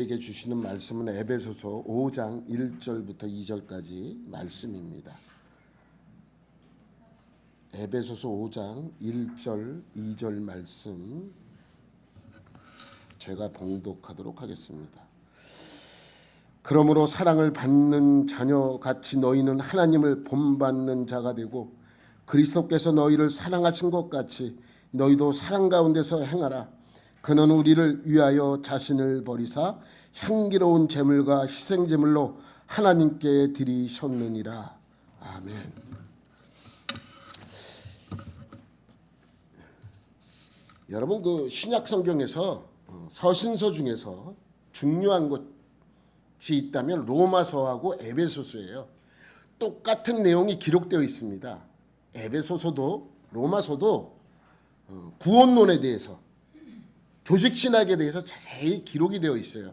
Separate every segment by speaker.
Speaker 1: 에게 주시는 말씀은 에베소서 5장 1절부터 2절까지 말씀입니다. 에베소서 5장 1절 2절 말씀 제가 봉독하도록 하겠습니다. 그러므로 사랑을 받는 자녀같이 너희는 하나님을 본받는 자가 되고 그리스도께서 너희를 사랑하신 것 같이 너희도 사랑 가운데서 행하라. 그는 우리를 위하여 자신을 버리사 향기로운 제물과 희생 제물로 하나님께 드리셨느니라. 아멘. 여러분, 그 신약 성경에서 서신서 중에서 중요한 것이 있다면 로마서하고 에베소서예요. 똑같은 내용이 기록되어 있습니다. 에베소서도 로마서도 구원론에 대해서, 조직신학에 대해서 자세히 기록이 되어 있어요.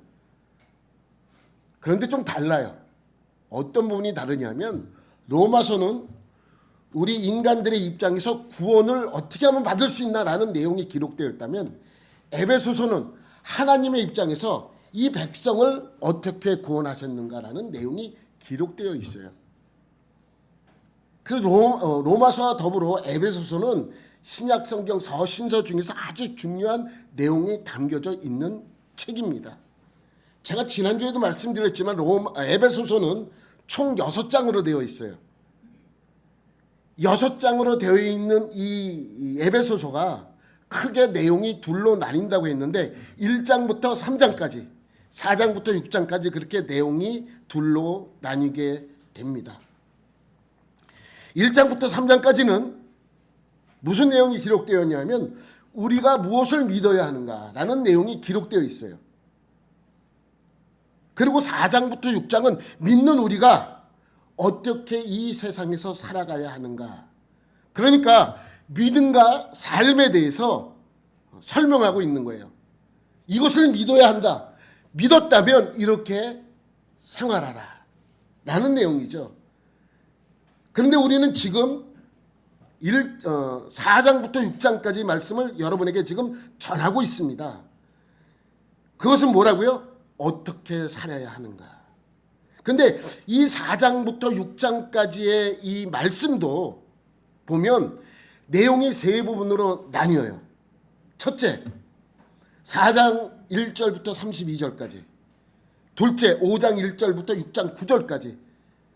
Speaker 1: 그런데 좀 달라요. 어떤 부분이 다르냐면 로마서는 우리 인간들의 입장에서 구원을 어떻게 하면 받을 수 있나라는 내용이 기록되어 있다면 에베소서는 하나님의 입장에서 이 백성을 어떻게 구원하셨는가라는 내용이 기록되어 있어요. 그래서 로마서와 더불어 에베소서는 신약 성경 서신서 중에서 아주 중요한 내용이 담겨져 있는 책입니다. 제가 지난주에도 말씀드렸지만 에베소서는 총 6장으로 되어 있어요. 6장으로 되어 있는 이 에베소서가 크게 내용이 둘로 나뉜다고 했는데 1장부터 3장까지 4장부터 6장까지 그렇게 내용이 둘로 나뉘게 됩니다. 1장부터 3장까지는 무슨 내용이 기록되었냐면 우리가 무엇을 믿어야 하는가라는 내용이 기록되어 있어요. 그리고 4장부터 6장은 믿는 우리가 어떻게 이 세상에서 살아가야 하는가. 그러니까 믿음과 삶에 대해서 설명하고 있는 거예요. 이것을 믿어야 한다. 믿었다면 이렇게 생활하라. 라는 내용이죠. 그런데 우리는 지금 4장부터 6장까지 말씀을 여러분에게 지금 전하고 있습니다. 그것은 뭐라고요? 어떻게 살아야 하는가. 그런데 이 4장부터 6장까지의 이 말씀도 보면 내용이 세 부분으로 나뉘어요. 첫째, 4장 1절부터 32절까지. 둘째, 5장 1절부터 6장 9절까지.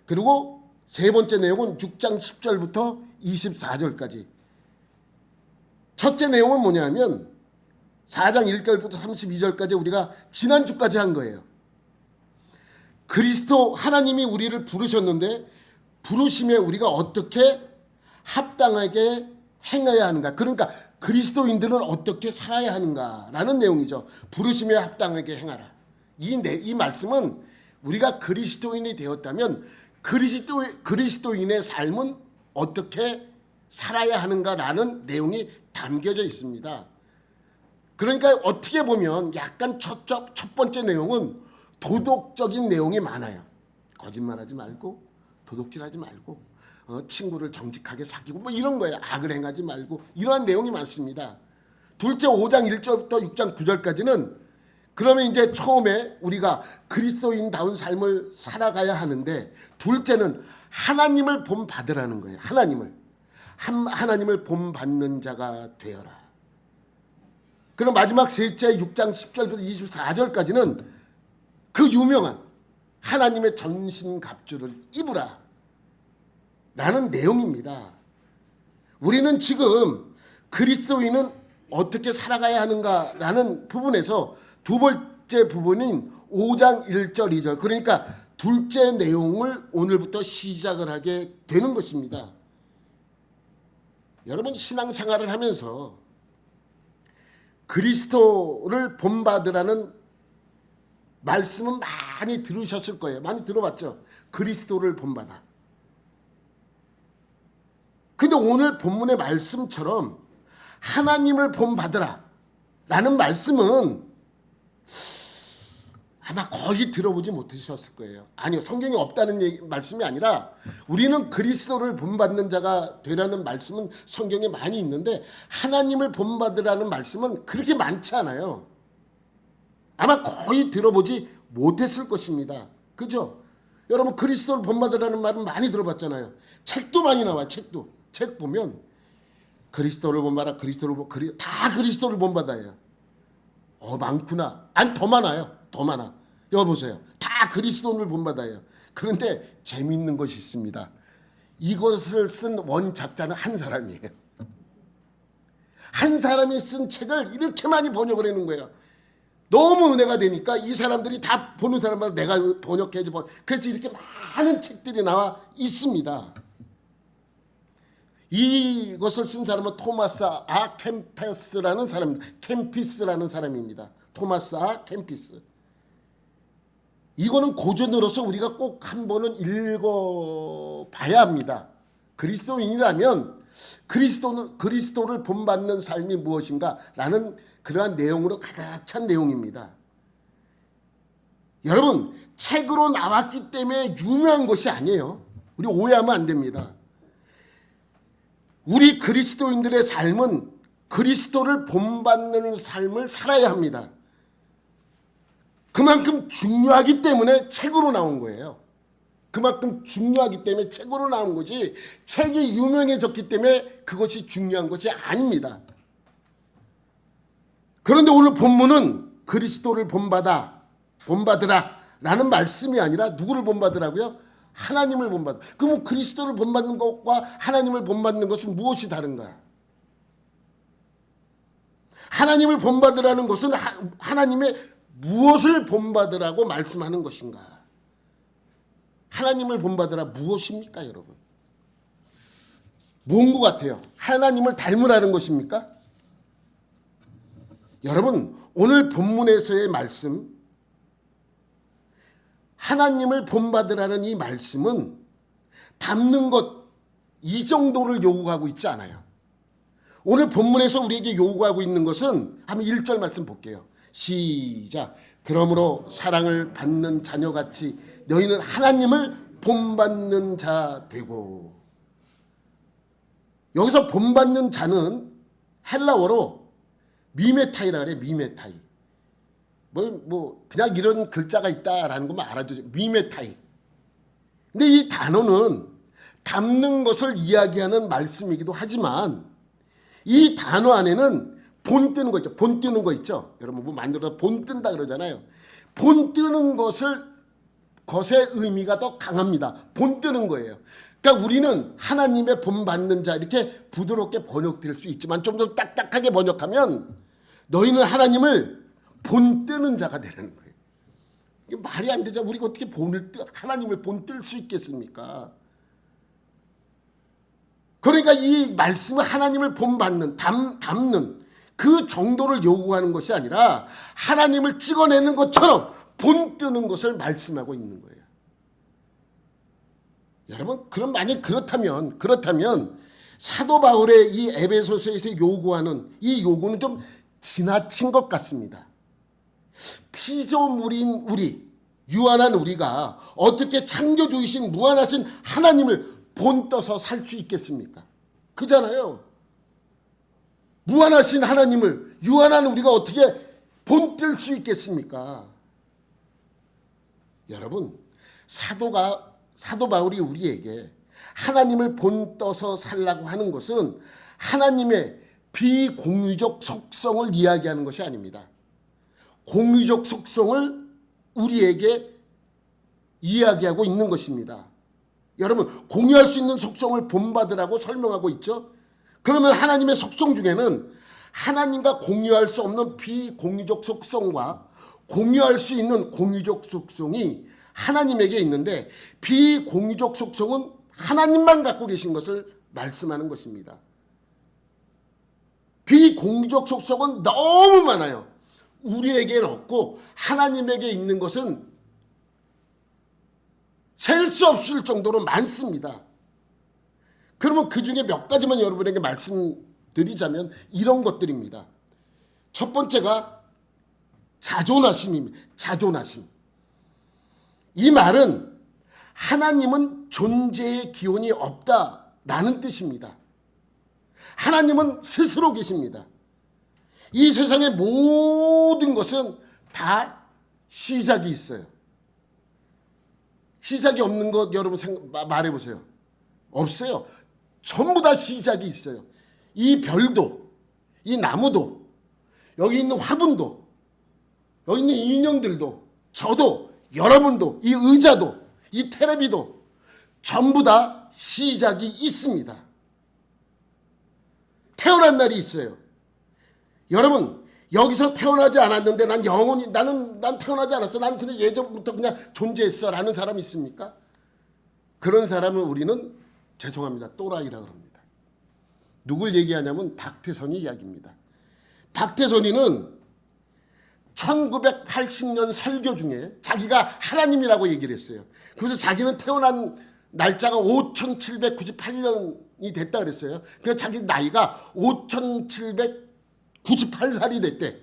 Speaker 1: 그리고 세 번째 내용은 6장 10절부터 24절까지. 첫째 내용은 뭐냐면 4장 1절부터 32절까지 우리가 지난주까지 한 거예요. 그리스도 하나님이 우리를 부르셨는데 부르심에 우리가 어떻게 합당하게 행해야 하는가. 그러니까 그리스도인들은 어떻게 살아야 하는가라는 내용이죠. 부르심에 합당하게 행하라. 이 말씀은 우리가 그리스도인이 되었다면 그리스도인의 삶은 어떻게 살아야 하는가라는 내용이 담겨져 있습니다. 그러니까 어떻게 보면 약간 첫 번째 내용은 도덕적인 내용이 많아요. 거짓말하지 말고 도둑질하지 말고 친구를 정직하게 사귀고 뭐 이런 거예요. 악을 행하지 말고 이러한 내용이 많습니다. 둘째 5장 1절부터 6장 9절까지는 그러면 이제 처음에 우리가 그리스도인다운 삶을 살아가야 하는데 둘째는 하나님을 본받으라는 거예요. 하나님을 본받는 자가 되어라. 그럼 마지막 셋째 6장 10절부터 24절까지는 그 유명한 하나님의 전신갑주를 입으라 라는 내용입니다. 우리는 지금 그리스도인은 어떻게 살아가야 하는가라는 부분에서 두 번째 부분인 5장 1절 2절 그러니까 둘째 내용을 오늘부터 시작을 하게 되는 것입니다. 여러분 신앙생활을 하면서 그리스도를 본받으라는 말씀은 많이 들으셨을 거예요. 많이 들어봤죠? 그리스도를 본받아. 근데 오늘 본문의 말씀처럼 하나님을 본받으라 라는 말씀은 아마 거의 들어보지 못하셨을 거예요. 아니요, 성경에 없다는 말씀이 아니라 우리는 그리스도를 본받는 자가 되라는 말씀은 성경에 많이 있는데 하나님을 본받으라는 말씀은 그렇게 많지 않아요. 아마 거의 들어보지 못했을 것입니다. 그죠? 여러분 그리스도를 본받으라는 말은 많이 들어봤잖아요. 책도 많이 나와요. 책 보면 그리스도를 본받아, 다 그리스도를 본받아요. 많구나. 아니 더 많아요. 더 많아. 여보세요. 다 그리스도를 본받아요. 그런데 재미있는 것이 있습니다. 이것을 쓴 원작자는 한 사람이에요. 한 사람이 쓴 책을 이렇게 많이 번역을 해놓은 거예요. 너무 은혜가 되니까 이 사람들이 다 보는 사람마다 내가 번역해줘. 그래서 이렇게 많은 책들이 나와 있습니다. 이것을 쓴 사람은 토마스 아 캠피스라는 사람입니다. 토마스 아 캠피스. 이거는 고전으로서 우리가 꼭 한 번은 읽어봐야 합니다. 그리스도인이라면 그리스도를 본받는 삶이 무엇인가라는 그러한 내용으로 가득 찬 내용입니다. 여러분 책으로 나왔기 때문에 유명한 것이 아니에요. 우리 오해하면 안 됩니다. 우리 그리스도인들의 삶은 그리스도를 본받는 삶을 살아야 합니다. 그만큼 중요하기 때문에 책으로 나온 거예요. 그만큼 중요하기 때문에 책으로 나온 거지 책이 유명해졌기 때문에 그것이 중요한 것이 아닙니다. 그런데 오늘 본문은 그리스도를 본받으라 라는 말씀이 아니라 누구를 본받으라고요? 하나님을 본받으라. 그럼 그리스도를 본받는 것과 하나님을 본받는 것은 무엇이 다른가? 하나님을 본받으라는 것은 하나님의 무엇을 본받으라고 말씀하는 것인가? 하나님을 본받으라 무엇입니까, 여러분? 뭔 것 같아요? 하나님을 닮으라는 것입니까? 여러분, 오늘 본문에서의 말씀, 하나님을 본받으라는 이 말씀은 닮는 것, 이 정도를 요구하고 있지 않아요. 오늘 본문에서 우리에게 요구하고 있는 것은 한번 1절 말씀 볼게요. 시작. 그러므로 사랑을 받는 자녀같이 너희는 하나님을 본받는 자 되고. 여기서 본받는 자는 헬라어로 미메타이라 그래. 미메타이. 그냥 이런 글자가 있다라는 것만 알아두세요. 미메타이. 근데 이 단어는 닮는 것을 이야기하는 말씀이기도 하지만 이 단어 안에는 본 뜨는 거 있죠. 본 뜨는 거 있죠. 여러분 뭐 만들어서 본 뜬다 그러잖아요. 본 뜨는 것의 의미가 더 강합니다. 본 뜨는 거예요. 그러니까 우리는 하나님의 본받는 자 이렇게 부드럽게 번역될 수 있지만 좀 더 딱딱하게 번역하면 너희는 하나님을 본 뜨는 자가 되는 거예요. 이게 말이 안 되죠. 우리가 어떻게 하나님을 본 뜰 수 있겠습니까? 그러니까 이 말씀은 하나님을 본받는 담는 그 정도를 요구하는 것이 아니라 하나님을 찍어내는 것처럼 본 뜨는 것을 말씀하고 있는 거예요. 여러분, 그럼 만약 그렇다면 사도 바울의 이 에베소서에서 요구하는 이 요구는 좀 지나친 것 같습니다. 피조물인 유한한 우리가 어떻게 창조주이신 무한하신 하나님을 본떠서 살 수 있겠습니까? 그잖아요. 무한하신 하나님을 유한한 우리가 어떻게 본뜰 수 있겠습니까? 여러분, 사도 바울이 우리에게 하나님을 본떠서 살라고 하는 것은 하나님의 비공유적 속성을 이야기하는 것이 아닙니다. 공유적 속성을 우리에게 이야기하고 있는 것입니다. 여러분, 공유할 수 있는 속성을 본받으라고 설명하고 있죠. 그러면 하나님의 속성 중에는 하나님과 공유할 수 없는 비공유적 속성과 공유할 수 있는 공유적 속성이 하나님에게 있는데 비공유적 속성은 하나님만 갖고 계신 것을 말씀하는 것입니다. 비공유적 속성은 너무 많아요. 우리에게는 없고 하나님에게 있는 것은 셀 수 없을 정도로 많습니다. 그러면 그 중에 몇 가지만 여러분에게 말씀드리자면 이런 것들입니다. 첫 번째가 자존하심입니다. 자존하심. 이 말은 하나님은 존재의 기원이 없다라는 뜻입니다. 하나님은 스스로 계십니다. 이 세상의 모든 것은 다 시작이 있어요. 시작이 없는 것 여러분 말해보세요. 없어요. 전부 다 시작이 있어요. 이 별도, 이 나무도, 여기 있는 화분도, 여기 있는 인형들도, 저도, 여러분도, 이 의자도, 이 테레비도 전부 다 시작이 있습니다. 태어난 날이 있어요. 여러분, 여기서 태어나지 않았는데 난 영원히 난 태어나지 않았어. 나는 그냥 예전부터 그냥 존재했어 라는 사람 있습니까? 그런 사람을 우리는 죄송합니다. 또라이라고 합니다. 누굴 얘기하냐면 박태선이 이야기입니다. 박태선이는 1980년 설교 중에 자기가 하나님이라고 얘기를 했어요. 그래서 자기는 태어난 날짜가 5798년이 됐다 그랬어요. 그래서 자기 나이가 5798살이 됐대.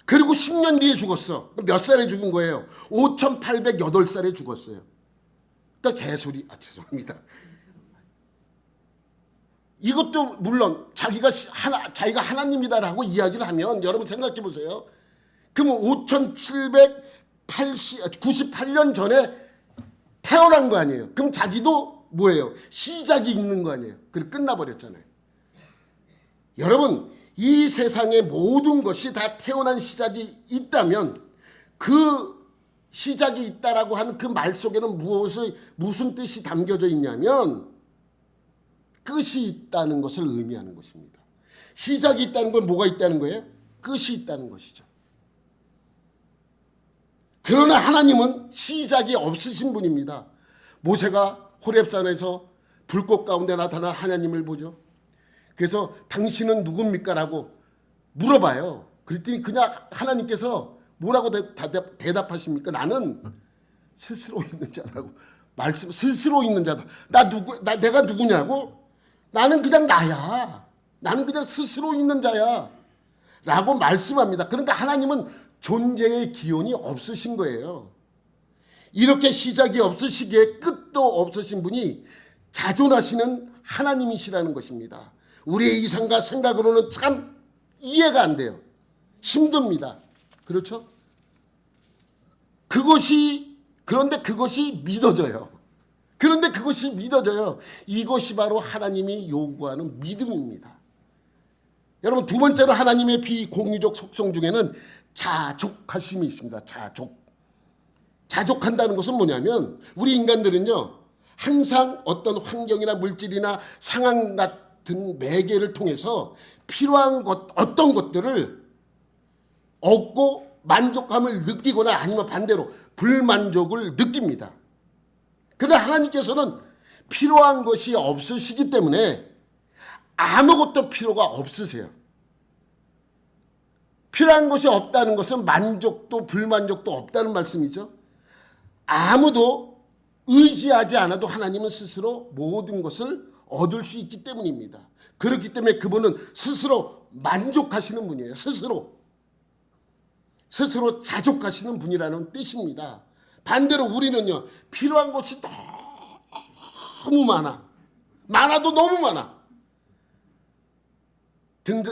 Speaker 1: 그리고 10년 뒤에 죽었어. 몇 살에 죽은 거예요? 5808살에 죽었어요. 그러니까 개소리. 죄송합니다. 이것도 물론 자기가 하나님이다라고 이야기를 하면 여러분 생각해 보세요. 그러면 5798년 전에 태어난 거 아니에요. 그럼 자기도 뭐예요? 시작이 있는 거 아니에요. 그리고 끝나버렸잖아요. 여러분, 이 세상의 모든 것이 다 태어난 시작이 있다면 그 시작이 있다라고 하는 그 말 속에는 무슨 뜻이 담겨져 있냐면 끝이 있다는 것을 의미하는 것입니다. 시작이 있다는 건 뭐가 있다는 거예요? 끝이 있다는 것이죠. 그러나 하나님은 시작이 없으신 분입니다. 모세가 호렙산에서 불꽃 가운데 나타난 하나님을 보죠. 그래서 당신은 누굽니까? 라고 물어봐요. 그랬더니 그냥 하나님께서 뭐라고 대답하십니까? 나는 스스로 있는 자라고 스스로 있는 자다. 내가 누구냐고? 나는 그냥 나야. 나는 그냥 스스로 있는 자야. 라고 말씀합니다. 그러니까 하나님은 존재의 기원이 없으신 거예요. 이렇게 시작이 없으시기에 끝도 없으신 분이 자존하시는 하나님이시라는 것입니다. 우리의 이상과 생각으로는 참 이해가 안 돼요. 힘듭니다. 그렇죠? 그런데 그것이 믿어져요. 이것이 바로 하나님이 요구하는 믿음입니다. 여러분, 두 번째로 하나님의 비공유적 속성 중에는 자족하심이 있습니다. 자족한다는 것은 뭐냐면 우리 인간들은요, 항상 어떤 환경이나 물질이나 상황 같은 매개를 통해서 필요한 어떤 것들을 얻고 만족감을 느끼거나 아니면 반대로 불만족을 느낍니다. 그러나 하나님께서는 필요한 것이 없으시기 때문에 아무것도 필요가 없으세요. 필요한 것이 없다는 것은 만족도 불만족도 없다는 말씀이죠. 아무도 의지하지 않아도 하나님은 스스로 모든 것을 얻을 수 있기 때문입니다. 그렇기 때문에 그분은 스스로 만족하시는 분이에요. 스스로 자족하시는 분이라는 뜻입니다. 반대로 우리는요, 필요한 것이 너무 많아도 너무 많아.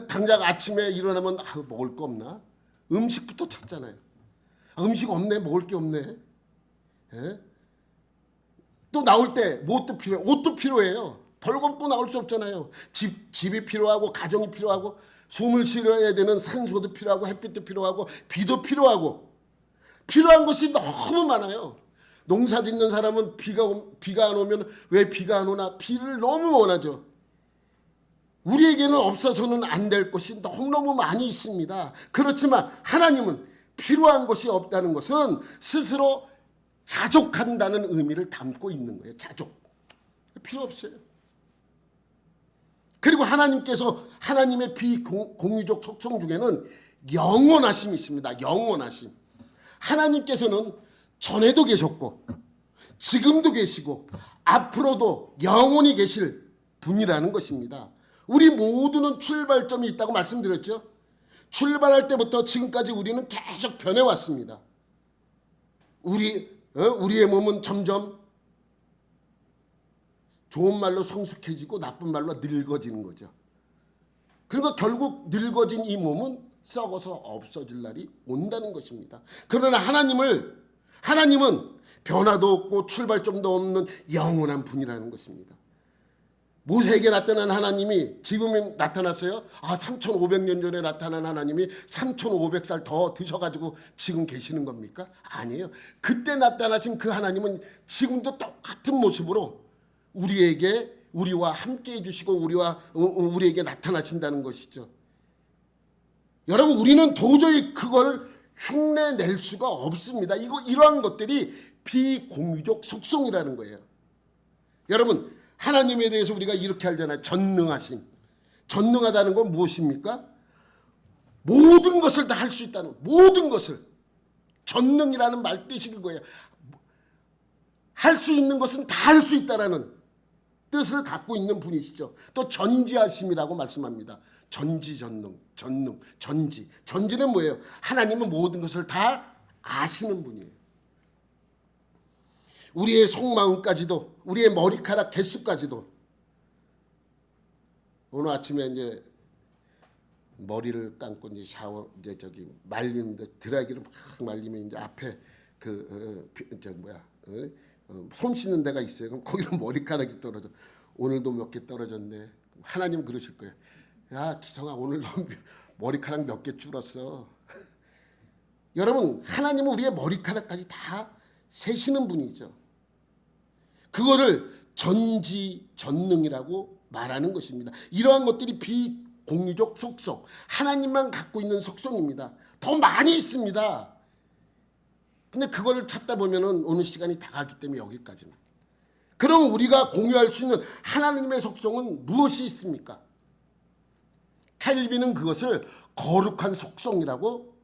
Speaker 1: 당장 아침에 일어나면 먹을 거 없나? 음식부터 찾잖아요. 음식 없네, 먹을 게 없네. 예? 또 나올 때 뭣도 필요해요. 옷도 필요해요. 벌겁고 나올 수 없잖아요. 집이 필요하고 가정이 필요하고 숨을 쉬어야 되는 산소도 필요하고 햇빛도 필요하고 비도 필요하고 필요한 것이 너무 많아요. 농사 짓는 사람은 비가 안 오면 왜 비가 안 오나? 비를 너무 원하죠. 우리에게는 없어서는 안 될 것이 너무너무 많이 있습니다. 그렇지만 하나님은 필요한 것이 없다는 것은 스스로 자족한다는 의미를 담고 있는 거예요. 자족. 필요 없어요. 그리고 하나님께서 하나님의 비공유적 속성 중에는 영원하심이 있습니다. 영원하심. 하나님께서는 전에도 계셨고 지금도 계시고 앞으로도 영원히 계실 분이라는 것입니다. 우리 모두는 출발점이 있다고 말씀드렸죠. 출발할 때부터 지금까지 우리는 계속 변해왔습니다. 우리의 몸은 점점 좋은 말로 성숙해지고 나쁜 말로 늙어지는 거죠. 그리고 결국 늙어진 이 몸은 썩어서 없어질 날이 온다는 것입니다. 그러나 하나님은 변화도 없고 출발점도 없는 영원한 분이라는 것입니다. 모세에게 나타난 하나님이 지금 나타났어요? 3,500년 전에 나타난 하나님이 3,500살 더 드셔가지고 지금 계시는 겁니까? 아니에요. 그때 나타나신 그 하나님은 지금도 똑같은 모습으로 우리와 함께 해주시고 우리에게 나타나신다는 것이죠. 여러분, 우리는 도저히 그걸 흉내낼 수가 없습니다. 이러한 것들이 비공유적 속성이라는 거예요. 여러분, 하나님에 대해서 우리가 이렇게 알잖아요. 전능하심. 전능하다는 건 무엇입니까? 모든 것을 다 할 수 있다는, 모든 것을. 전능이라는 말 뜻이 그거예요. 할 수 있는 것은 다 할 수 있다라는 뜻을 갖고 있는 분이시죠. 또 전지하심이라고 말씀합니다. 전지전능, 전지. 전지는 뭐예요? 하나님은 모든 것을 다 아시는 분이에요. 우리의 속마음까지도, 우리의 머리카락 개수까지도. 오늘 아침에 이제 머리를 감고 이제 말리는데, 드라이기를 막 말리면 이제 앞에 손 씻는 데가 있어요. 그럼 거기로 머리카락이 떨어져. 오늘도 몇 개 떨어졌네. 하나님 그러실 거예요. 야, 기성아, 오늘 너 머리카락 몇 개 줄었어. 여러분, 하나님은 우리의 머리카락까지 다 세시는 분이죠. 그거를 전지전능이라고 말하는 것입니다. 이러한 것들이 비공유적 속성, 하나님만 갖고 있는 속성입니다. 더 많이 있습니다. 근데 그걸 찾다 보면은 오늘 시간이 다 가기 때문에 여기까지만. 그럼 우리가 공유할 수 있는 하나님의 속성은 무엇이 있습니까? 켈빈은 그것을 거룩한 속성이라고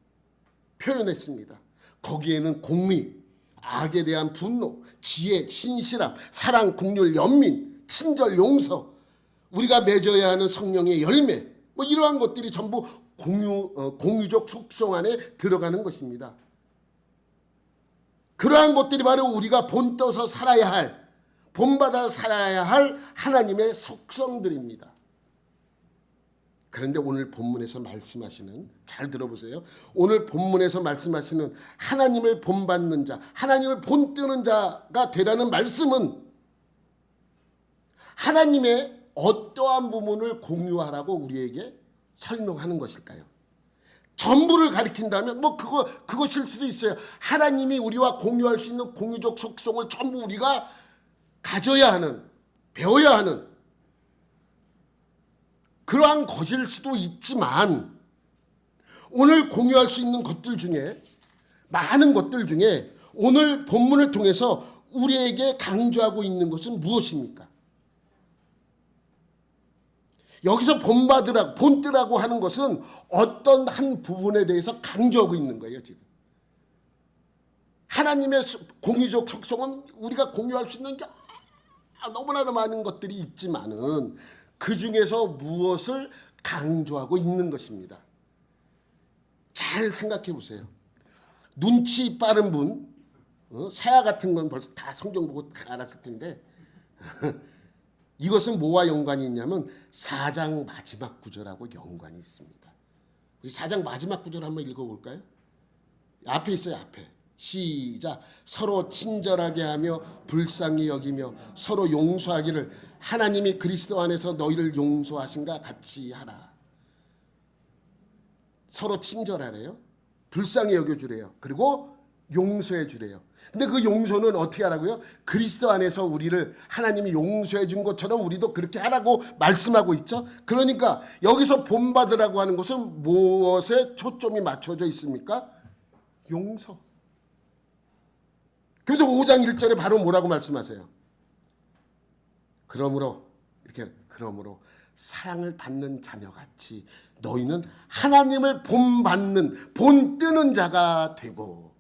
Speaker 1: 표현했습니다. 거기에는 공의, 악에 대한 분노, 지혜, 신실함, 사랑, 긍휼, 연민, 친절, 용서, 우리가 맺어야 하는 성령의 열매, 이러한 것들이 전부 공유적 속성 안에 들어가는 것입니다. 그러한 것들이 바로 우리가 본떠서 살아야 할, 본받아 살아야 할 하나님의 속성들입니다. 그런데 오늘 본문에서 말씀하시는, 잘 들어보세요. 오늘 본문에서 말씀하시는 하나님을 본받는 자, 하나님을 본뜨는 자가 되라는 말씀은 하나님의 어떠한 부분을 공유하라고 우리에게 설명하는 것일까요? 전부를 가리킨다면 그것일 수도 있어요. 하나님이 우리와 공유할 수 있는 공유적 속성을 전부 우리가 가져야 하는, 배워야 하는 그러한 것일 수도 있지만, 오늘 공유할 수 있는 것들 중에, 많은 것들 중에 오늘 본문을 통해서 우리에게 강조하고 있는 것은 무엇입니까? 여기서 본뜨라고 하는 것은 어떤 한 부분에 대해서 강조하고 있는 거예요, 지금. 하나님의 공유적 속성은 우리가 공유할 수 있는 게 너무나도 많은 것들이 있지만은 그 중에서 무엇을 강조하고 있는 것입니다. 잘 생각해 보세요. 눈치 빠른 분, 새아 같은 건 벌써 다 성경 보고 다 알았을 텐데 이것은 뭐와 연관이 있냐면 4장 마지막 구절하고 연관이 있습니다. 우리 4장 마지막 구절 한번 읽어볼까요? 앞에 있어요, 앞에. 시작. 서로 친절하게 하며 불쌍히 여기며 서로 용서하기를 하나님이 그리스도 안에서 너희를 용서하신가 같이 하라. 서로 친절하래요. 불쌍히 여겨주래요. 그리고 용서해 주래요. 근데 그 용서는 어떻게 하라고요? 그리스도 안에서 우리를 하나님이 용서해 준 것처럼 우리도 그렇게 하라고 말씀하고 있죠. 그러니까 여기서 본받으라고 하는 것은 무엇에 초점이 맞춰져 있습니까? 용서. 그래서 5장 1절에 바로 뭐라고 말씀하세요? 그러므로 사랑을 받는 자녀같이 너희는 하나님을 본뜨는 자가 되고.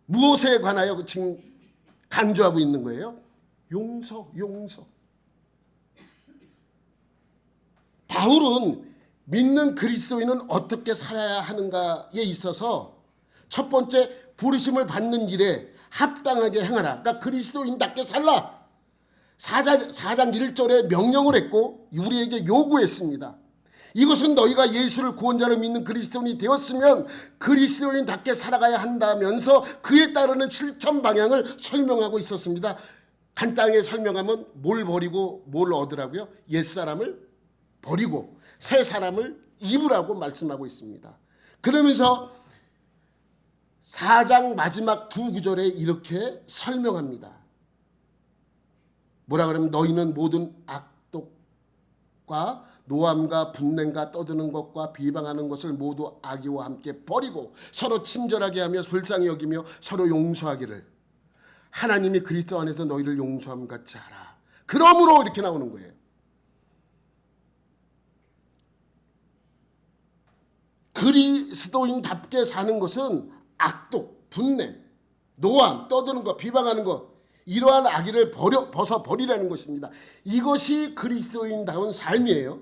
Speaker 1: 무엇에 관하여 지금 강조하고 있는 거예요? 용서. 바울은 믿는 그리스도인은 어떻게 살아야 하는가에 있어서 첫 번째, 부르심을 받는 일에 합당하게 행하라. 그러니까 그리스도인답게 살라. 4장 1절에 명령을 했고 우리에게 요구했습니다. 이것은 너희가 예수를 구원자로 믿는 그리스도인이 되었으면 그리스도인답게 살아가야 한다면서 그에 따르는 실천 방향을 설명하고 있었습니다. 간단하게 설명하면 뭘 버리고 뭘 얻으라고요? 옛사람을 버리고 새 사람을 입으라고 말씀하고 있습니다. 그러면서 4장 마지막 두 구절에 이렇게 설명합니다. 뭐라 그러면 너희는 모든 악독과 노함과 분냄과 떠드는 것과 비방하는 것을 모두 악의와 함께 버리고 서로 친절하게 하며 불쌍히 여기며 서로 용서하기를 하나님이 그리스도 안에서 너희를 용서함 같이 하라. 그러므로 이렇게 나오는 거예요. 그리스도인답게 사는 것은 악독, 분냄, 노함, 떠드는 것, 비방하는 것 이러한 악의를 벗어버리라는 것입니다. 이것이 그리스도인다운 삶이에요.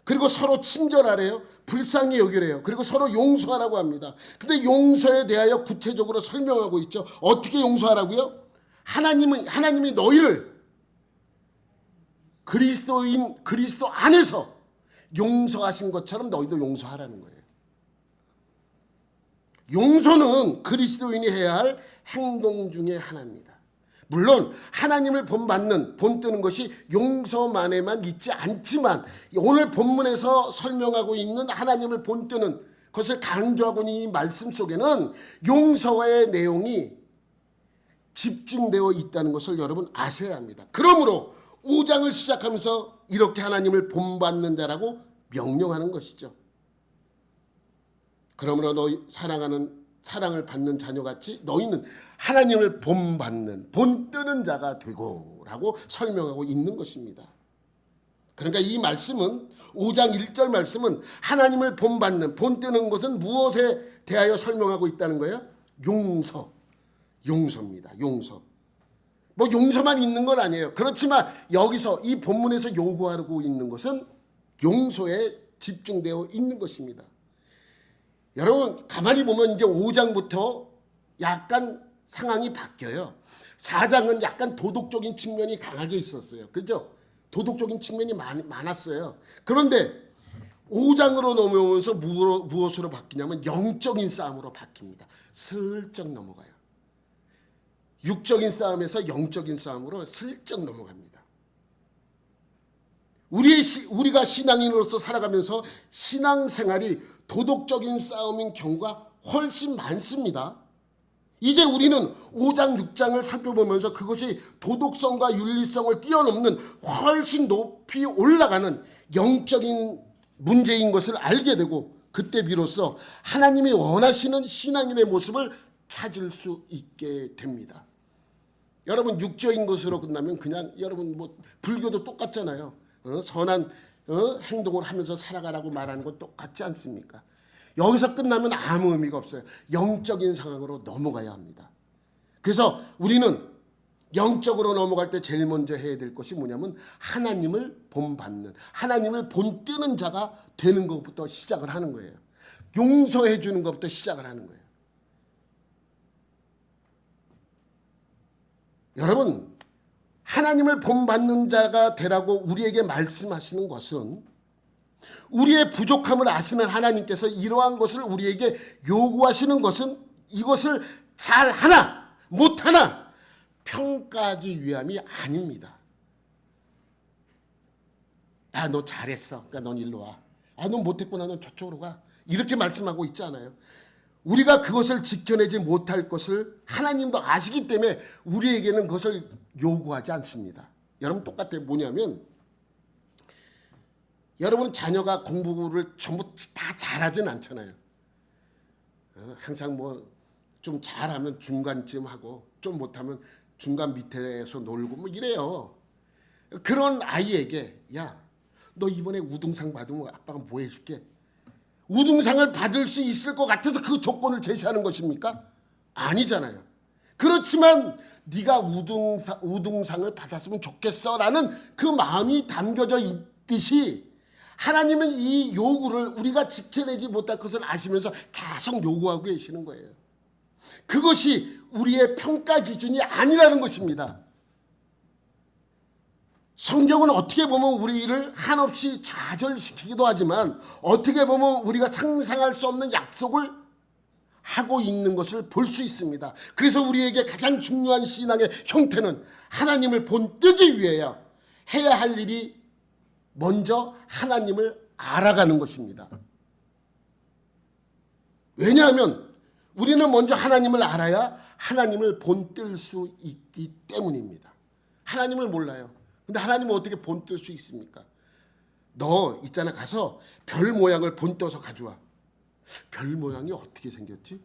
Speaker 1: 그리고 서로 친절하래요. 불쌍히 여기래요. 그리고 서로 용서하라고 합니다. 근데 용서에 대하여 구체적으로 설명하고 있죠. 어떻게 용서하라고요? 하나님이 너희를 그리스도 안에서 용서하신 것처럼 너희도 용서하라는 거예요. 용서는 그리스도인이 해야 할 행동 중에 하나입니다. 물론 하나님을 본뜨는 것이 용서만에만 있지 않지만 오늘 본문에서 설명하고 있는 하나님을 본뜨는 것을 강조하고 있는 이 말씀 속에는 용서의 내용이 집중되어 있다는 것을 여러분 아셔야 합니다. 그러므로 5장을 시작하면서 이렇게 하나님을 본받는 자라고 명령하는 것이죠. 그러므로 너희 사랑을 받는 자녀같이 너희는 하나님을 본뜨는 자가 되고 라고 설명하고 있는 것입니다. 그러니까 이 말씀은 5장 1절 말씀은 하나님을 본뜨는 것은 무엇에 대하여 설명하고 있다는 거예요? 용서입니다. 용서. 뭐 용서만 있는 건 아니에요. 그렇지만 여기서 이 본문에서 요구하고 있는 것은 용서에 집중되어 있는 것입니다. 여러분 가만히 보면 이제 5장부터 약간 상황이 바뀌어요. 4장은 약간 도덕적인 측면이 강하게 있었어요. 그렇죠? 도덕적인 측면이 많았어요. 그런데 5장으로 넘어오면서 무엇으로 바뀌냐면 영적인 싸움으로 바뀝니다. 슬쩍 넘어가요. 육적인 싸움에서 영적인 싸움으로 슬쩍 넘어갑니다. 우리가 신앙인으로서 살아가면서 신앙생활이 도덕적인 싸움인 경우가 훨씬 많습니다. 이제 우리는 5장, 6장을 살펴보면서 그것이 도덕성과 윤리성을 뛰어넘는 훨씬 높이 올라가는 영적인 문제인 것을 알게 되고 그때 비로소 하나님이 원하시는 신앙인의 모습을 찾을 수 있게 됩니다. 여러분 육적인 것으로 끝나면 그냥 여러분 뭐 불교도 똑같잖아요. 선한 행동을 하면서 살아가라고 말하는 건 똑같지 않습니까? 여기서 끝나면 아무 의미가 없어요. 영적인 상황으로 넘어가야 합니다. 그래서 우리는 영적으로 넘어갈 때 제일 먼저 해야 될 것이 뭐냐면 하나님을 본받는, 하나님을 본뜨는 자가 되는 것부터 시작을 하는 거예요. 용서해 주는 것부터 시작을 하는 거예요. 여러분 하나님을 본받는 자가 되라고 우리에게 말씀하시는 것은 우리의 부족함을 아시는 하나님께서 이러한 것을 우리에게 요구하시는 것은 이것을 잘하나 못하나 평가하기 위함이 아닙니다. 야, 너 잘했어. 그러니까 넌 일로 와. 아, 넌 못했구나. 넌 저쪽으로 가. 이렇게 말씀하고 있잖아요. 우리가 그것을 지켜내지 못할 것을 하나님도 아시기 때문에 우리에게는 그것을 요구하지 않습니다. 여러분 똑같아요. 뭐냐면 여러분 자녀가 공부를 전부 다 잘하진 않잖아요. 항상 뭐 좀 잘하면 중간쯤 하고 좀 못하면 중간 밑에서 놀고 뭐 이래요. 그런 아이에게 야, 너 이번에 우등상 받으면 아빠가 뭐 해줄게. 우등상을 받을 수 있을 것 같아서 그 조건을 제시하는 것입니까? 아니잖아요. 그렇지만 네가 우등상을 받았으면 좋겠어라는 그 마음이 담겨져 있듯이 하나님은 이 요구를 우리가 지켜내지 못할 것을 아시면서 계속 요구하고 계시는 거예요. 그것이 우리의 평가 기준이 아니라는 것입니다. 성경은 어떻게 보면 우리를 한없이 좌절시키기도 하지만 어떻게 보면 우리가 상상할 수 없는 약속을 하고 있는 것을 볼 수 있습니다. 그래서 우리에게 가장 중요한 신앙의 형태는 하나님을 본뜨기 위해야 해야 할 일이 먼저 하나님을 알아가는 것입니다. 왜냐하면 우리는 먼저 하나님을 알아야 하나님을 본뜰 수 있기 때문입니다. 하나님을 몰라요. 근데 하나님은 어떻게 본뜰 수 있습니까? 너 있잖아, 가서 별 모양을 본떠서 가져와. 별 모양이 어떻게 생겼지?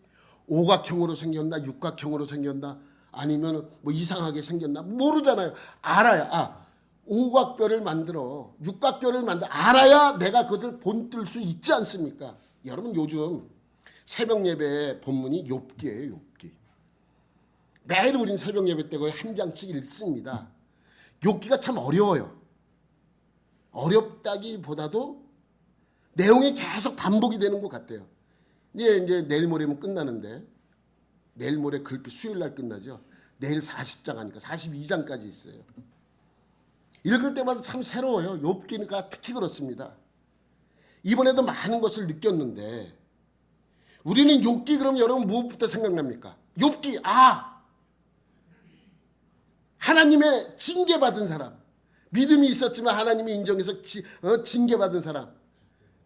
Speaker 1: 오각형으로 생겼나 육각형으로 생겼나 아니면 뭐 이상하게 생겼나 모르잖아요. 알아야 오각별을 만들어 육각별을 만들어 알아야 내가 그것을 본뜰 수 있지 않습니까? 여러분 요즘 새벽 예배 본문이 욥기예요. 욥기. 매일 우린 새벽 예배 때 거의 한 장씩 읽습니다. 욥기가 참 어려워요. 어렵다기보다도 내용이 계속 반복이 되는 것 같아요. 이제 내일 모레면 끝나는데 내일 모레 글피 수요일 날 끝나죠. 내일 40장 하니까 42장까지 있어요. 읽을 때마다 참 새로워요. 욥기니까 특히 그렇습니다. 이번에도 많은 것을 느꼈는데 우리는 욥기 그럼 여러분 무엇부터 생각납니까? 욥기 하나님의 징계받은 사람, 믿음이 있었지만 하나님이 인정해서 징계받은 사람.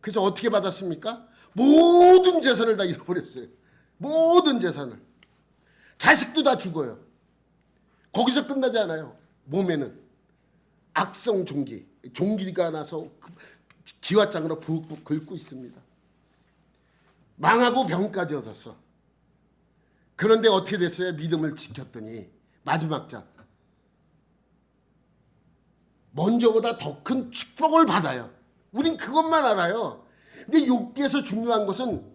Speaker 1: 그래서 어떻게 받았습니까? 모든 재산을 다 잃어버렸어요. 모든 재산을. 자식도 다 죽어요. 거기서 끝나지 않아요. 몸에는 악성 종기가 나서 기와장으로 붓고 긁고 있습니다. 망하고 병까지 얻었어. 그런데 어떻게 됐어요? 믿음을 지켰더니 마지막 장 먼저보다 더 큰 축복을 받아요. 우린 그것만 알아요. 근데 욥기에서 중요한 것은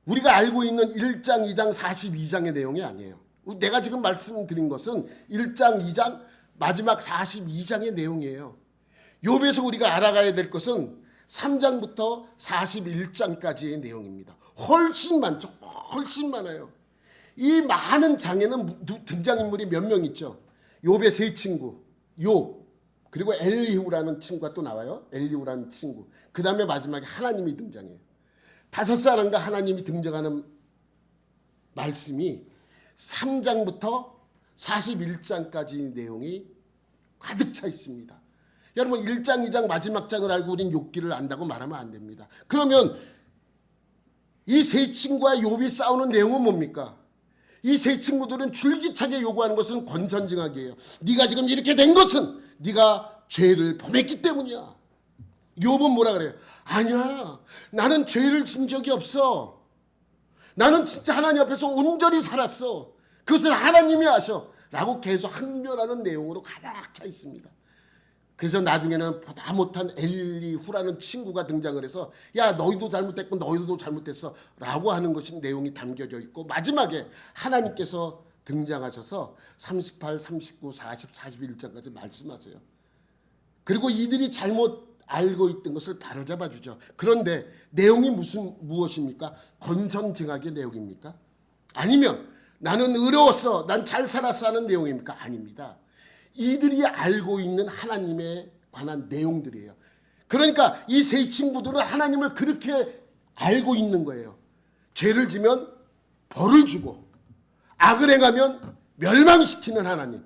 Speaker 1: 우리가 알고 있는 1장, 2장, 42장의 내용이 아니에요. 내가 지금 말씀드린 것은 1장, 2장, 마지막 42장의 내용이에요. 욥에서 우리가 알아가야 될 것은 3장부터 41장까지의 내용입니다. 훨씬 많죠. 훨씬 많아요. 이 많은 장에는 등장인물이 몇 명 있죠. 욥의 세 친구, 욥, 그리고 엘리후라는 친구가 또 나와요. 엘리후라는 친구. 그 다음에 마지막에 하나님이 등장해요. 5사람과 하나님이 등장하는 말씀이 3장부터 41장까지 내용이 가득 차 있습니다. 여러분 1장, 2장 마지막 장을 알고 우린 욥기를 안다고 말하면 안 됩니다. 그러면 이 세 친구와 욥이 싸우는 내용은 뭡니까? 이 세 친구들은 줄기차게 요구하는 것은 권선징악이에요. 네가 지금 이렇게 된 것은 네가 죄를 범했기 때문이야. 욥은 뭐라 그래요? 아니야, 나는 죄를 진 적이 없어. 나는 진짜 하나님 앞에서 온전히 살았어. 그것을 하나님이 아셔. 라고 계속 항변하는 내용으로 가득 차 있습니다. 그래서 나중에는 보다 못한 엘리후라는 친구가 등장을 해서 야, 너희도 잘못했고 너희도 잘못했어 라고 하는 것이 내용이 담겨져 있고, 마지막에 하나님께서 등장하셔서 38, 39, 40, 41장까지 말씀하세요. 그리고 이들이 잘못 알고 있던 것을 바로잡아 주죠. 그런데 내용이 무엇입니까? 권선징악의 내용입니까? 아니면 나는 의로웠어, 난 잘 살았어 하는 내용입니까? 아닙니다. 이들이 알고 있는 하나님에 관한 내용들이에요. 그러니까 이 세 친구들은 하나님을 그렇게 알고 있는 거예요. 죄를 지면 벌을 주고 악을 행하면 멸망시키는 하나님.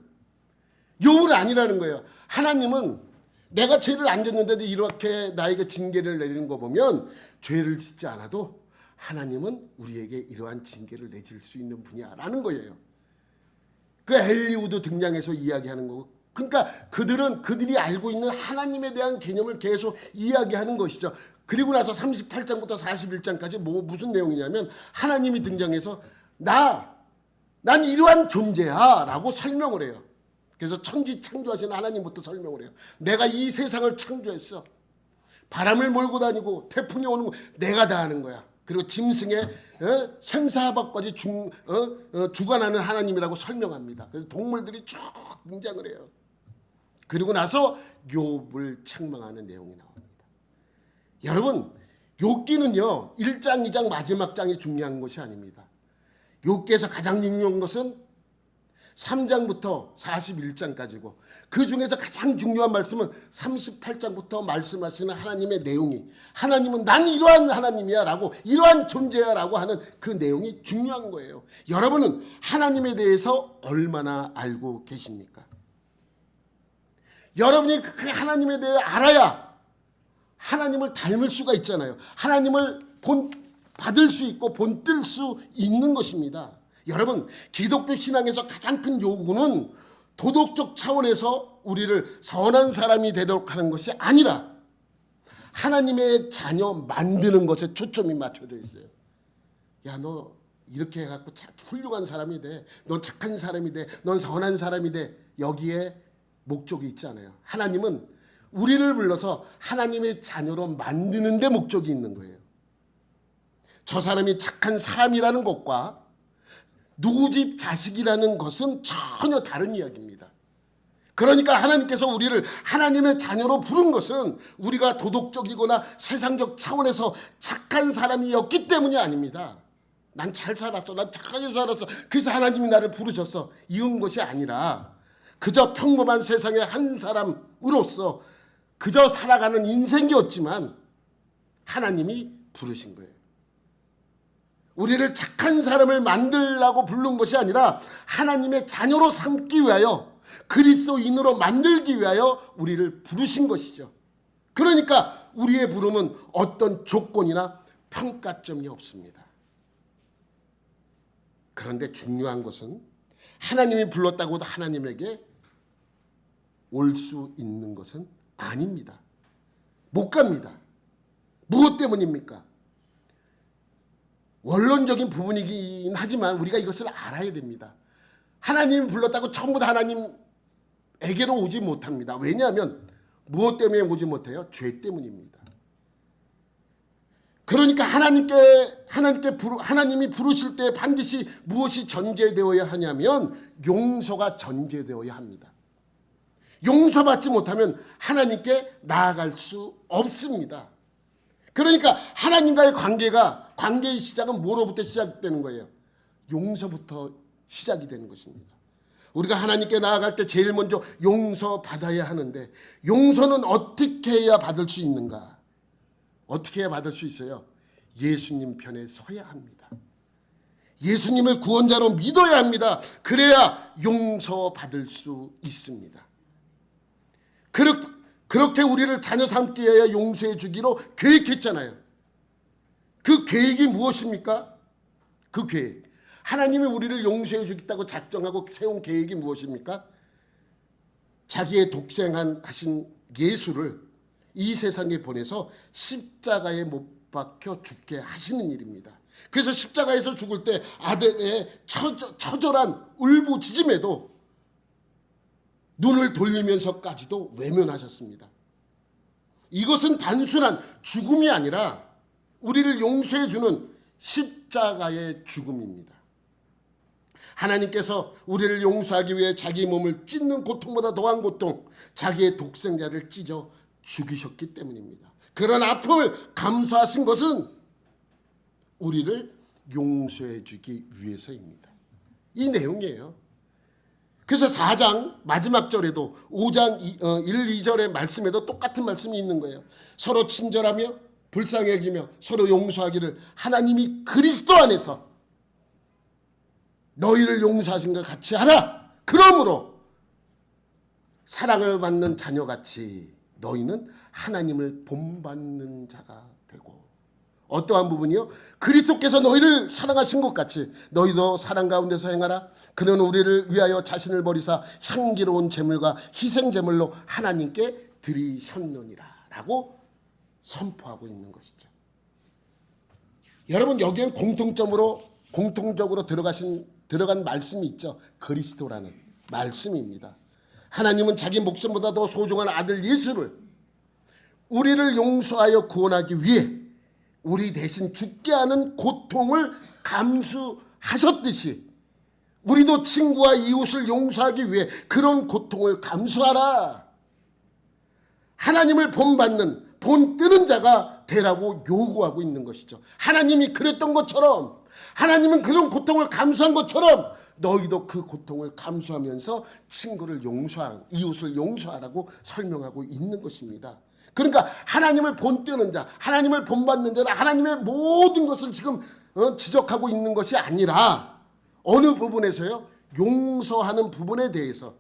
Speaker 1: 욥은 아니라는 거예요. 하나님은 내가 죄를 안 졌는데도 이렇게 나에게 징계를 내리는 거 보면 죄를 짓지 않아도 하나님은 우리에게 이러한 징계를 내릴 수 있는 분이야 라는 거예요. 그 엘리후도 등장해서 이야기하는 거고, 그러니까 그들이 알고 있는 하나님에 대한 개념을 계속 이야기하는 것이죠. 그리고 나서 38장부터 41장까지 무슨 내용이냐면 하나님이 등장해서 난 이러한 존재야 라고 설명을 해요. 그래서 천지 창조하신 하나님부터 설명을 해요. 내가 이 세상을 창조했어. 바람을 몰고 다니고 태풍이 오는 거 내가 다 하는 거야. 그리고 짐승의 생사박까지 주관하는 하나님이라고 설명합니다. 그래서 동물들이 쭉 등장을 해요. 그리고 나서 욥을 책망하는 내용이 나옵니다. 여러분, 욥기는요 1장, 2장 마지막 장이 중요한 것이 아닙니다. 욥기에서 가장 중요한 것은 3장부터 41장까지고 그 중에서 가장 중요한 말씀은 38장부터 말씀하시는 하나님의 내용이 하나님은 난 이러한 하나님이야 라고 이러한 존재야 라고 하는 그 내용이 중요한 거예요. 여러분은 하나님에 대해서 얼마나 알고 계십니까? 여러분이 그 하나님에 대해 알아야 하나님을 닮을 수가 있잖아요. 하나님을 받을 수 있고 본뜰 수 있는 것입니다. 여러분, 기독교 신앙에서 가장 큰 요구는 도덕적 차원에서 우리를 선한 사람이 되도록 하는 것이 아니라 하나님의 자녀 만드는 것에 초점이 맞춰져 있어요. 야, 너 이렇게 해갖고 훌륭한 사람이 돼. 넌 착한 사람이 돼. 넌 선한 사람이 돼. 여기에 목적이 있잖아요. 하나님은 우리를 불러서 하나님의 자녀로 만드는 데 목적이 있는 거예요. 저 사람이 착한 사람이라는 것과 누구 집 자식이라는 것은 전혀 다른 이야기입니다. 그러니까 하나님께서 우리를 하나님의 자녀로 부른 것은 우리가 도덕적이거나 세상적 차원에서 착한 사람이었기 때문이 아닙니다. 난 잘 살았어. 난 착하게 살았어. 그래서 하나님이 나를 부르셨어. 이은 것이 아니라 그저 평범한 세상의 한 사람으로서 그저 살아가는 인생이었지만 하나님이 부르신 거예요. 우리를 착한 사람을 만들라고 부른 것이 아니라 하나님의 자녀로 삼기 위하여 그리스도인으로 만들기 위하여 우리를 부르신 것이죠. 그러니까 우리의 부름은 어떤 조건이나 평가점이 없습니다. 그런데 중요한 것은 하나님이 불렀다고 하나님에게 올 수 있는 것은 아닙니다. 못 갑니다. 무엇 때문입니까? 원론적인 부분이긴 하지만 우리가 이것을 알아야 됩니다. 하나님이 불렀다고 전부 다 하나님에게로 오지 못합니다. 왜냐하면 무엇 때문에 오지 못해요? 죄 때문입니다. 그러니까 하나님이 부르실 때 반드시 무엇이 전제되어야 하냐면 용서가 전제되어야 합니다. 용서받지 못하면 하나님께 나아갈 수 없습니다. 그러니까 하나님과의 관계의 시작은 뭐로부터 시작되는 거예요? 용서부터 시작이 되는 것입니다. 우리가 하나님께 나아갈 때 제일 먼저 용서받아야 하는데 용서는 어떻게 해야 받을 수 있는가? 어떻게 해야 받을 수 있어요? 예수님 편에 서야 합니다. 예수님을 구원자로 믿어야 합니다. 그래야 용서받을 수 있습니다. 그렇게 우리를 자녀 삼기 위하여 용서해 주기로 계획했잖아요. 그 계획이 무엇입니까? 그 계획. 하나님이 우리를 용서해 주겠다고 작정하고 세운 계획이 무엇입니까? 자기의 독생하신 예수를 이 세상에 보내서 십자가에 못 박혀 죽게 하시는 일입니다. 그래서 십자가에서 죽을 때 아들의 처절한 울부짖음에도 눈을 돌리면서까지도 외면하셨습니다. 이것은 단순한 죽음이 아니라 우리를 용서해 주는 십자가의 죽음입니다. 하나님께서 우리를 용서하기 위해 자기 몸을 찢는 고통보다 더한 고통, 자기의 독생자를 찢어 죽이셨기 때문입니다. 그런 아픔을 감수하신 것은 우리를 용서해 주기 위해서입니다. 이 내용이에요. 그래서 4장 마지막 절에도 5장 1, 2절의 말씀에도 똑같은 말씀이 있는 거예요. 서로 친절하며 불쌍히 여기며 서로 용서하기를 하나님이 그리스도 안에서 너희를 용서하신 것 같이 하라. 그러므로 사랑을 받는 자녀같이 너희는 하나님을 본받는 자가 되고, 어떠한 부분이요? 그리스도께서 너희를 사랑하신 것 같이 너희도 사랑 가운데서 행하라. 그는 우리를 위하여 자신을 버리사 향기로운 제물과 희생 제물로 하나님께 드리셨느니라 라고 선포하고 있는 것이죠. 여러분, 여기엔 공통적으로 들어간 말씀이 있죠. 그리스도라는 말씀입니다. 하나님은 자기 목숨보다 더 소중한 아들 예수를 우리를 용서하여 구원하기 위해 우리 대신 죽게 하는 고통을 감수하셨듯이 우리도 친구와 이웃을 용서하기 위해 그런 고통을 감수하라. 하나님을 본받는 본뜨는 자가 되라고 요구하고 있는 것이죠. 하나님이 그랬던 것처럼, 하나님은 그런 고통을 감수한 것처럼 너희도 그 고통을 감수하면서 친구를 용서하고 이웃을 용서하라고 설명하고 있는 것입니다. 그러니까 하나님을 본뜨는 자, 하나님을 본받는 자는 하나님의 모든 것을 지금 지적하고 있는 것이 아니라 어느 부분에서요? 용서하는 부분에 대해서.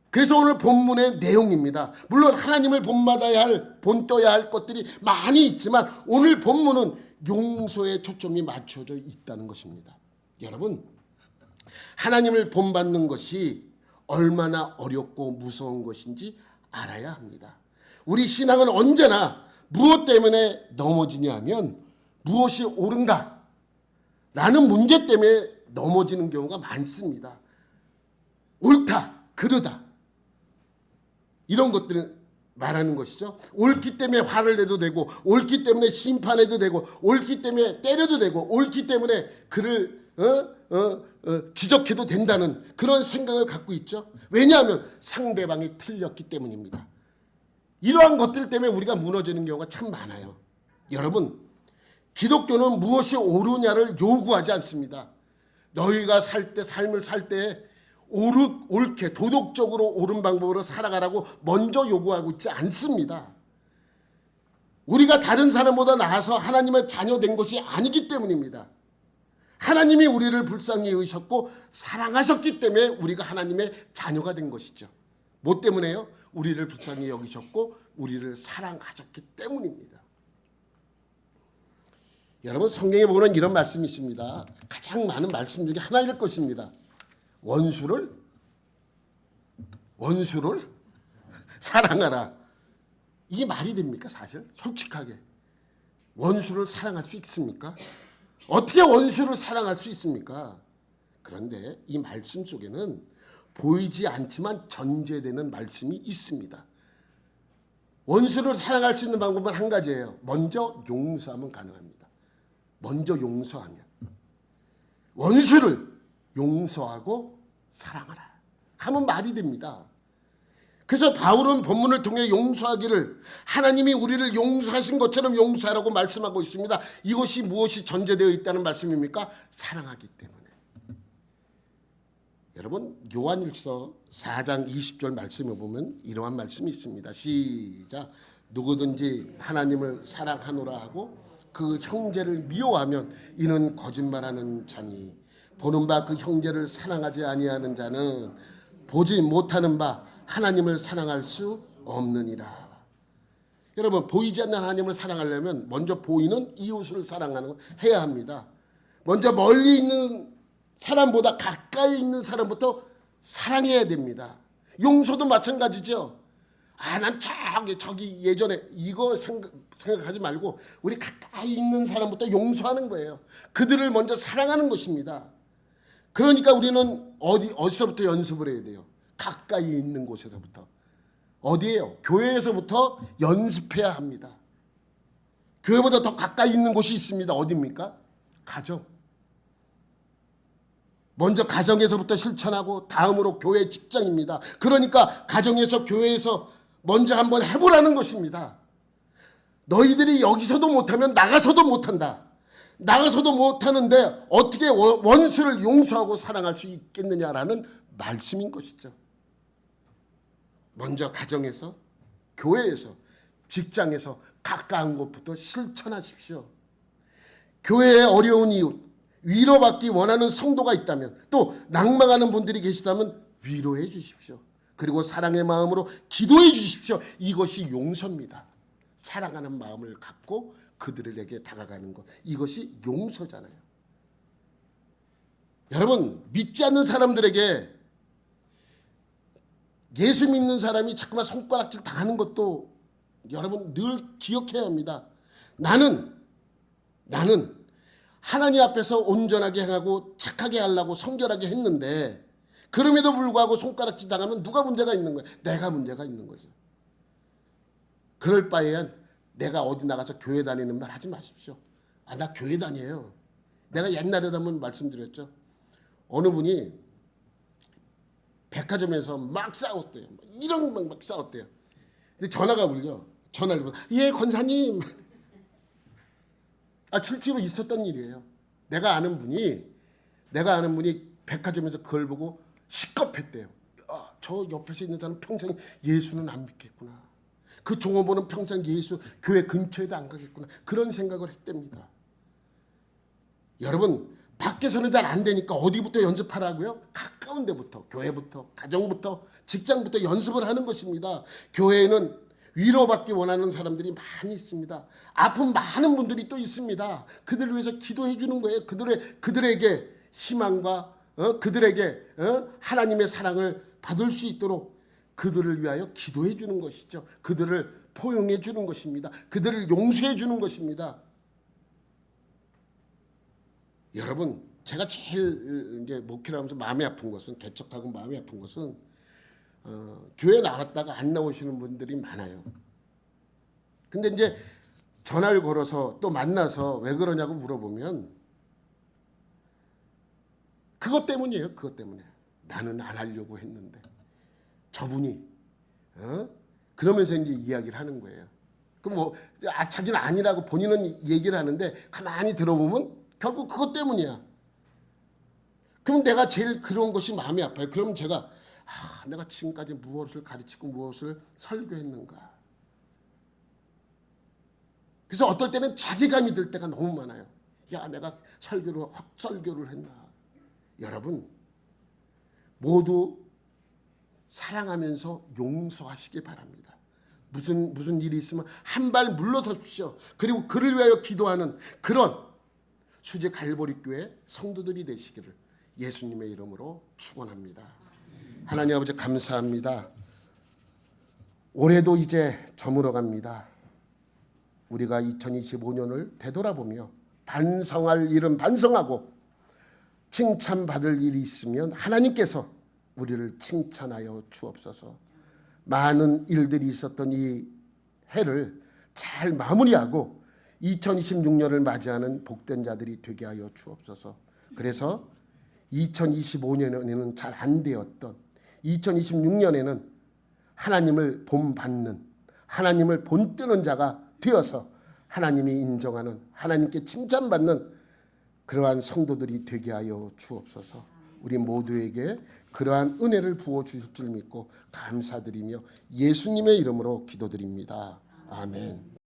Speaker 1: 그래서 오늘 본문의 내용입니다. 물론 하나님을 본받아야 할, 본떠야 할 것들이 많이 있지만 오늘 본문은 용서에 초점이 맞춰져 있다는 것입니다. 여러분, 하나님을 본받는 것이 얼마나 어렵고 무서운 것인지 알아야 합니다. 우리 신앙은 언제나 무엇 때문에 넘어지냐 하면 무엇이 옳은가? 라는 문제 때문에 넘어지는 경우가 많습니다. 옳다, 그르다. 이런 것들을 말하는 것이죠. 옳기 때문에 화를 내도 되고, 옳기 때문에 심판해도 되고, 옳기 때문에 때려도 되고, 옳기 때문에 그를 지적해도 된다는 그런 생각을 갖고 있죠. 왜냐하면 상대방이 틀렸기 때문입니다. 이러한 것들 때문에 우리가 무너지는 경우가 참 많아요. 여러분, 기독교는 무엇이 옳으냐를 요구하지 않습니다. 너희가 삶을 살 때 옳게 도덕적으로 옳은 방법으로 살아가라고 먼저 요구하고 있지 않습니다. 우리가 다른 사람보다 나아서 하나님의 자녀 된 것이 아니기 때문입니다. 하나님이 우리를 불쌍히 여기셨고 사랑하셨기 때문에 우리가 하나님의 자녀가 된 것이죠. 뭐 때문에요? 우리를 불쌍히 여기셨고 우리를 사랑하셨기 때문입니다. 여러분, 성경에 보면 이런 말씀이 있습니다. 가장 많은 말씀 중에 하나일 것입니다. 원수를 사랑하라. 이게 말이 됩니까? 사실 솔직하게 원수를 사랑할 수 있습니까? 어떻게 원수를 사랑할 수 있습니까? 그런데 이 말씀 속에는 보이지 않지만 전제되는 말씀이 있습니다. 원수를 사랑할 수 있는 방법은 한 가지예요. 먼저 용서하면 가능합니다. 먼저 용서하면. 원수를 용서하고 사랑하라 하면 말이 됩니다. 그래서 바울은 본문을 통해 용서하기를 하나님이 우리를 용서하신 것처럼 용서하라고 말씀하고 있습니다. 이것이 무엇이 전제되어 있다는 말씀입니까? 사랑하기 때문에. 여러분, 요한일서 4장 20절 말씀에 보면 이러한 말씀이 있습니다. 시작. 누구든지 하나님을 사랑하노라 하고 그 형제를 미워하면 이는 거짓말하는 자니 보는 바 그 형제를 사랑하지 아니하는 자는 보지 못하는 바 하나님을 사랑할 수 없느니라. 여러분, 보이지 않는 하나님을 사랑하려면 먼저 보이는 이웃을 해야 합니다. 먼저 멀리 있는 사람보다 가까이 있는 사람부터 사랑해야 됩니다. 용서도 마찬가지죠. 난 저기 예전에 이거 생각하지 말고 우리 가까이 있는 사람부터 용서하는 거예요. 그들을 먼저 사랑하는 것입니다. 그러니까 우리는 어디서부터 연습을 해야 돼요? 가까이 있는 곳에서부터. 어디예요? 교회에서부터 연습해야 합니다. 교회보다 더 가까이 있는 곳이 있습니다. 어디입니까? 가정. 먼저 가정에서부터 실천하고 다음으로 교회, 직장입니다. 그러니까 가정에서 교회에서 먼저 한번 해보라는 것입니다. 너희들이 여기서도 못하면 나가서도 못한다. 나가서도 못하는데 어떻게 원수를 용서하고 사랑할 수 있겠느냐라는 말씀인 것이죠. 먼저 가정에서, 교회에서, 직장에서 가까운 곳부터 실천하십시오. 교회에 어려운 이웃, 위로받기 원하는 성도가 있다면, 또 낭망하는 분들이 계시다면 위로해 주십시오. 그리고 사랑의 마음으로 기도해 주십시오. 이것이 용서입니다. 사랑하는 마음을 갖고 그들에게 다가가는 것, 이것이 용서잖아요. 여러분, 믿지 않는 사람들에게 예수 믿는 사람이 자꾸만 손가락질 당하는 것도 여러분 늘 기억해야 합니다. 나는 하나님 앞에서 온전하게 행하고 착하게 하려고 성결하게 했는데 그럼에도 불구하고 손가락질 당하면 누가 문제가 있는 거예요? 내가 문제가 있는 거죠. 그럴 바에야 내가 어디 나가서 교회 다니는 말 하지 마십시오. 나 교회 다녀요. 내가 옛날에도 한번 말씀드렸죠. 어느 분이 백화점에서 막 싸웠대요. 막 싸웠대요. 근데 전화가 울려. 전화를 보면 예, 권사님. 실제로 있었던 일이에요. 내가 아는 분이 내가 아는 분이 백화점에서 그걸 보고 시겁했대요. 저 옆에서 있는 사람은 평생 예수는 안 믿겠구나. 그 종업원은 평생 예수 교회 근처에도 안 가겠구나. 그런 생각을 했답니다. 여러분, 밖에서는 잘 안 되니까 어디부터 연습하라고요? 가까운 데부터, 교회부터, 가정부터, 직장부터 연습을 하는 것입니다. 교회에는 위로받기 원하는 사람들이 많이 있습니다. 아픈 많은 분들이 또 있습니다. 그들을 위해서 기도해 주는 거예요. 그들에게 희망과 그들에게 하나님의 사랑을 받을 수 있도록 그들을 위하여 기도해 주는 것이죠. 그들을 포용해 주는 것입니다. 그들을 용서해 주는 것입니다. 여러분, 제가 제일 이제 목회를 하면서 마음이 아픈 것은, 개척하고 마음이 아픈 것은 교회 나왔다가 안 나오시는 분들이 많아요. 근데 이제 전화를 걸어서 또 만나서 왜 그러냐고 물어보면 그것 때문이에요. 그것 때문에. 나는 안 하려고 했는데 저분이 그러면서 이제 이야기를 하는 거예요. 그럼 자기는 아니라고 본인은 얘기를 하는데 가만히 들어보면 결국 그것 때문이야. 그럼 내가 제일 그런 것이 마음이 아파요. 그럼 제가 내가 지금까지 무엇을 가르치고 무엇을 설교했는가. 그래서 어떨 때는 자기감이 들 때가 너무 많아요. 야, 내가 헛설교를 했나. 여러분, 모두 사랑하면서 용서하시기 바랍니다. 무슨 일이 있으면 한 발 물러서십시오. 그리고 그를 위하여 기도하는 그런 수제 갈보리 교회 성도들이 되시기를 예수님의 이름으로 축원합니다. 하나님 아버지 감사합니다. 올해도 이제 저물어 갑니다. 우리가 2025년을 되돌아보며 반성할 일은 반성하고 칭찬받을 일이 있으면 하나님께서 우리를 칭찬하여 주옵소서. 많은 일들이 있었던 이 해를 잘 마무리하고 2026년을 맞이하는 복된 자들이 되게 하여 주옵소서. 그래서 2025년에는 잘 안 되었던 2026년에는 하나님을 본받는, 하나님을 본뜨는 자가 되어서 하나님이 인정하는, 하나님께 칭찬받는 그러한 성도들이 되게 하여 주옵소서. 우리 모두에게 그러한 은혜를 부어 주실 줄 믿고 감사드리며 예수님의 이름으로 기도드립니다. 아멘.